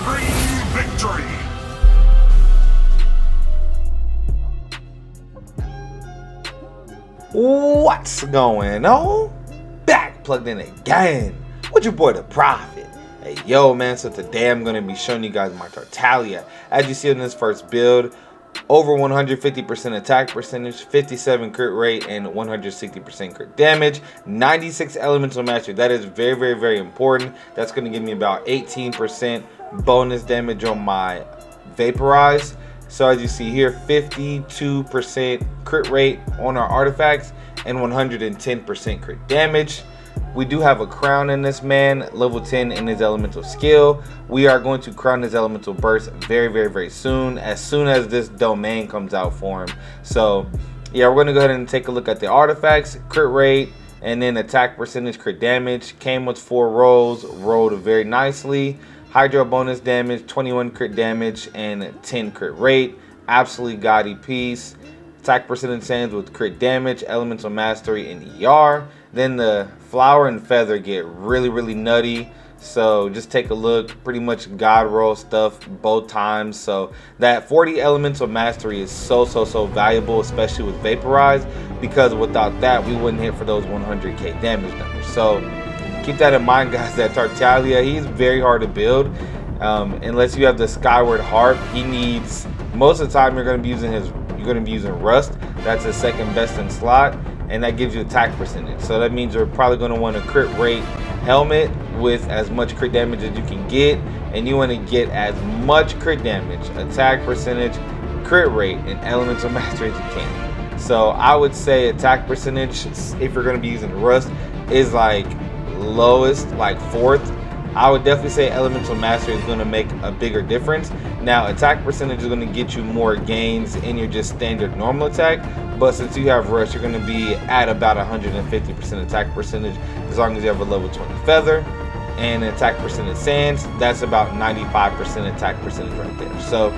Victory! What's going on? Back plugged in again with your boy the Prophet. Hey yo man, so today I'm going to be showing you guys my Tartaglia. As you see in this first build, over 150% attack percentage, 57 crit rate, and 160% crit damage, 96 elemental mastery. That is very important. That's going to give me about 18% bonus damage on my Vaporize. So as you see here, 52% crit rate on our artifacts and 110% crit damage. We do have a crown in this man, level 10 in his elemental skill. We are going to crown his elemental burst very soon as this domain comes out for him. So yeah, we're going to go ahead and take a look at the artifacts, crit rate, and then attack percentage, crit damage. Came with 4 rolls, rolled very nicely. Hydro bonus damage, 21 crit damage, and 10 crit rate. Absolutely gaudy piece. Attack percentage sands with crit damage, elemental mastery, and ER. Then the flower and feather get really nutty. So just take a look. Pretty much god roll stuff both times. So that 40 elemental mastery is so valuable, especially with Vaporize, because without that we wouldn't hit for those 100k damage numbers. So keep that in mind, guys, that Tartaglia, he's very hard to build. Unless you have the Skyward Harp, he needs, most of the time you're going to be using Rust. That's the second best in slot, and that gives you attack percentage. So that means you're probably going to want a crit rate helmet with as much crit damage as you can get, and you want to get as much crit damage, attack percentage, crit rate, and elemental mastery as you can. So I would say attack percentage, if you're going to be using Rust, is like lowest, like 4th. I would definitely say elemental mastery is going to make a bigger difference. Now attack percentage is going to get you more gains in your just standard normal attack, but since you have rush, you're going to be at about 150% attack percentage as long as you have a level 20 feather. And attack percentage sands, that's about 95% attack percentage right there. So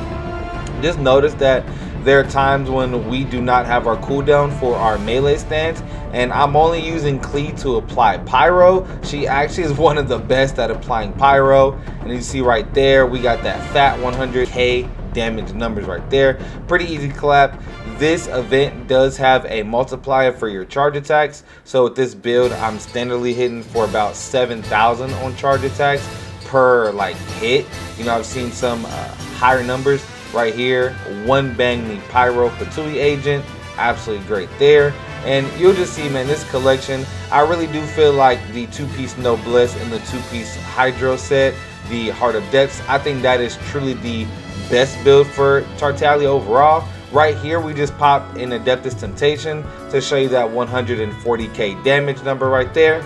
just notice that there are times when we do not have our cooldown for our melee stance, and I'm only using Clee to apply Pyro. She actually is one of the best at applying Pyro, and you see right there we got that fat 100k damage numbers right there. Pretty easy clap. This event does have a multiplier for your charge attacks, so with this build I'm standardly hitting for about 7,000 on charge attacks per like hit. You know, I've seen some higher numbers. Right here, one bang me Pyro Patui agent, absolutely great there. And you'll just see, man, this collection, I really do feel like the 2-piece Noblesse and the 2-piece Hydro set, the Heart of Depths, I think that is truly the best build for Tartaglia overall. Right here, we just popped in Adeptus Temptation to show you that 140k damage number right there.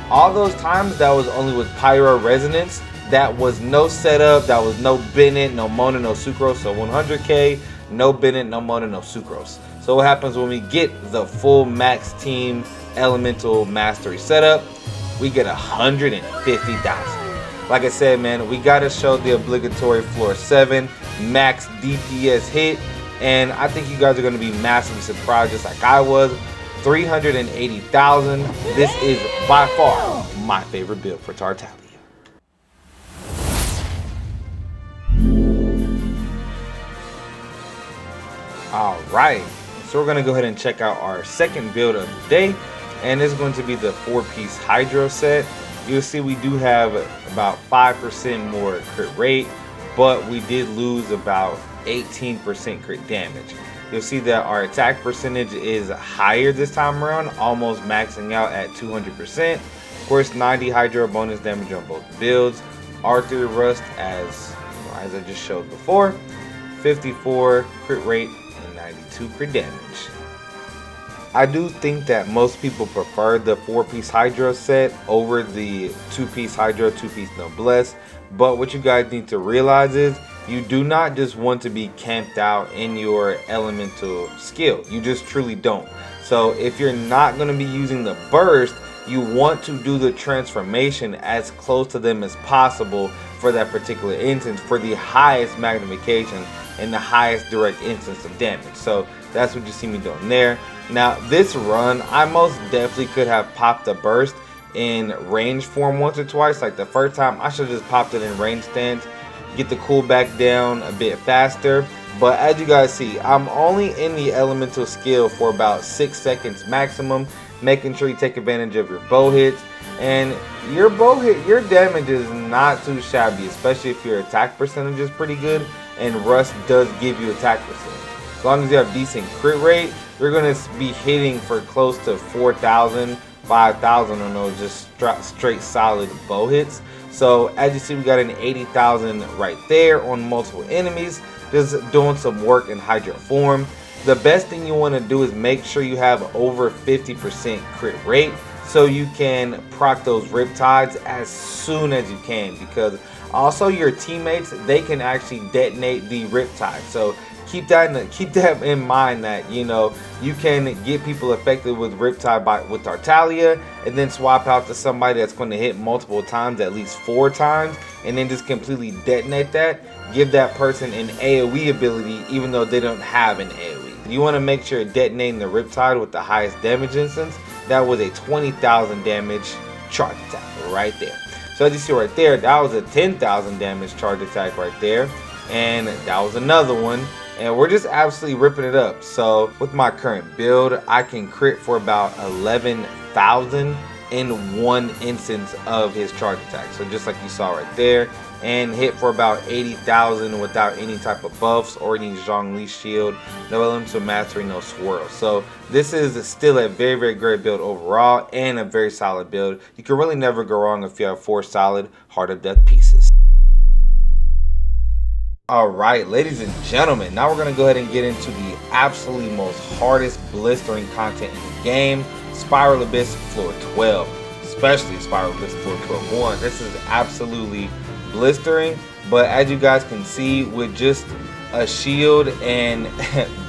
All those times, that was only with Pyro Resonance. That was no setup, that was no Bennett, no Mona, no Sucrose. So 100k, no Bennett, no Mona, no Sucrose. So what happens when we get the full max team elemental mastery setup? We get 150,000. Like I said, man, we gotta show the obligatory floor 7 max DPS hit, and I think you guys are gonna be massively surprised, just like I was. 380,000. This is by far my favorite build for Tartaglia. Alright, so we're going to go ahead and check out our second build of the day, and it's going to be the 4-piece Hydro set. You'll see we do have about 5% more crit rate, but we did lose about 18% crit damage. You'll see that our attack percentage is higher this time around, almost maxing out at 200%. Of course, 90 Hydro bonus damage on both builds. Arthur Rust, as I just showed before, 54 crit rate, 92 crit damage. I do think that most people prefer the 4-piece Hydro set over the 2-piece Hydro, 2-piece Noblesse, but what you guys need to realize is you do not just want to be camped out in your elemental skill. You just truly don't. So if you're not going to be using the burst, you want to do the transformation as close to them as possible for that particular instance, for the highest magnification and the highest direct instance of damage. So that's what you see me doing there. Now this run, I most definitely could have popped a burst in range form once or twice. Like the first time, I should have just popped it in range stance get the coolback down a bit faster. But as you guys see, I'm only in the elemental skill for about 6 seconds maximum, making sure you take advantage of your bow hits. And your bow hit, your damage is not too shabby, especially if your attack percentage is pretty good, and Rust does give you attack percentage. As long as you have decent crit rate, you're going to be hitting for close to 4,000, 5,000 on those just straight solid bow hits. So as you see, we got an 80,000 right there on multiple enemies, just doing some work in Hydro form. The best thing you want to do is make sure you have over 50% crit rate, so you can proc those Riptides as soon as you can, because also your teammates, they can actually detonate the Riptide. So keep that in mind, that you can get people affected with Riptide with Tartaglia, and then swap out to somebody that's going to hit multiple times, at least 4 times, and then just completely detonate that. Give that person an AoE ability even though they don't have an AoE. You want to make sure you're detonating the Riptide with the highest damage instance. That was a 20,000 damage charge attack right there. So as you see right there, that was a 10,000 damage charge attack right there, and that was another one. And we're just absolutely ripping it up. So with my current build, I can crit for about 11,000 in one instance of his charge attack. So just like you saw right there, and hit for about 80,000 without any type of buffs or any Zhongli shield, no elemental mastery, no swirl. So this is still a very, very great build overall, and a very solid build. You can really never go wrong if you have 4 solid Heart of Death pieces. Alright, ladies and gentlemen, now we're going to go ahead and get into the absolutely most hardest blistering content in the game, Spiral Abyss Floor 12. Especially Spiral Abyss Floor 12. One, this is absolutely blistering, but as you guys can see, with just a shield and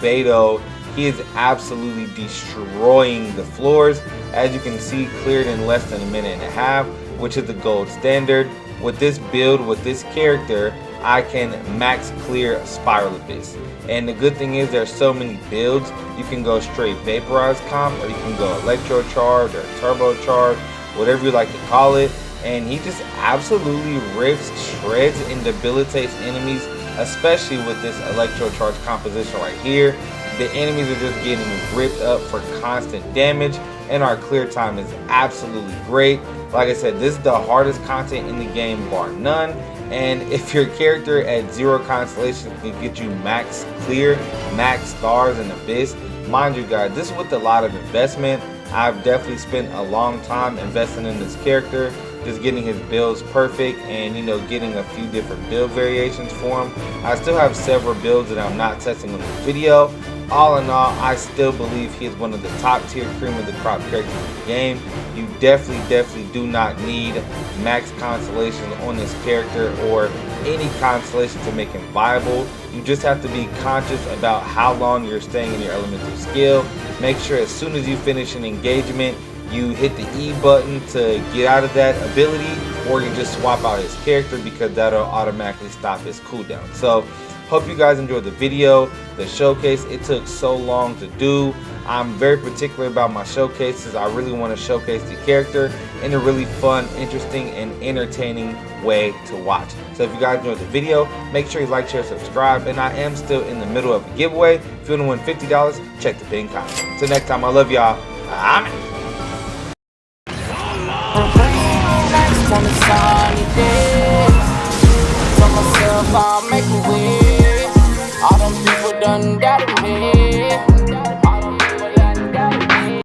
Beto, he is absolutely destroying the floors. As you can see, cleared in less than a minute and a half, which is the gold standard. With this build, with this character, I can max clear Spiral Abyss. And the good thing is there's so many builds. You can go straight Vaporize comp, or you can go Electro Charge or Turbo Charge, whatever you like to call it. And he just absolutely rips, shreds, and debilitates enemies, especially with this Electro Charge composition right here. The enemies are just getting ripped up for constant damage, and our clear time is absolutely great. Like I said, this is the hardest content in the game, bar none. And if your character at 0 constellations can get you max clear, max stars, and abyss, mind you guys, this is with a lot of investment. I've definitely spent a long time investing in this character, just getting his builds perfect, and getting a few different build variations for him. I still have several builds that I'm not testing on this video. All in all, I still believe he is one of the top tier cream of the crop characters in the game. You definitely do not need max constellation on this character or any constellation to make him viable. You just have to be conscious about how long you're staying in your elemental skill. Make sure as soon as you finish an engagement, you hit the E button to get out of that ability, or you just swap out his character, because that'll automatically stop his cooldown. So hope you guys enjoyed the video. The showcase, it took so long to do. I'm very particular about my showcases. I really want to showcase the character in a really fun, interesting, and entertaining way to watch. So if you guys enjoyed the video, make sure you like, share, subscribe, and I am still in the middle of a giveaway. If you want to win $50, check the pinned comment. Till next time, I love y'all. I'm I'll make a wish. All them people done died.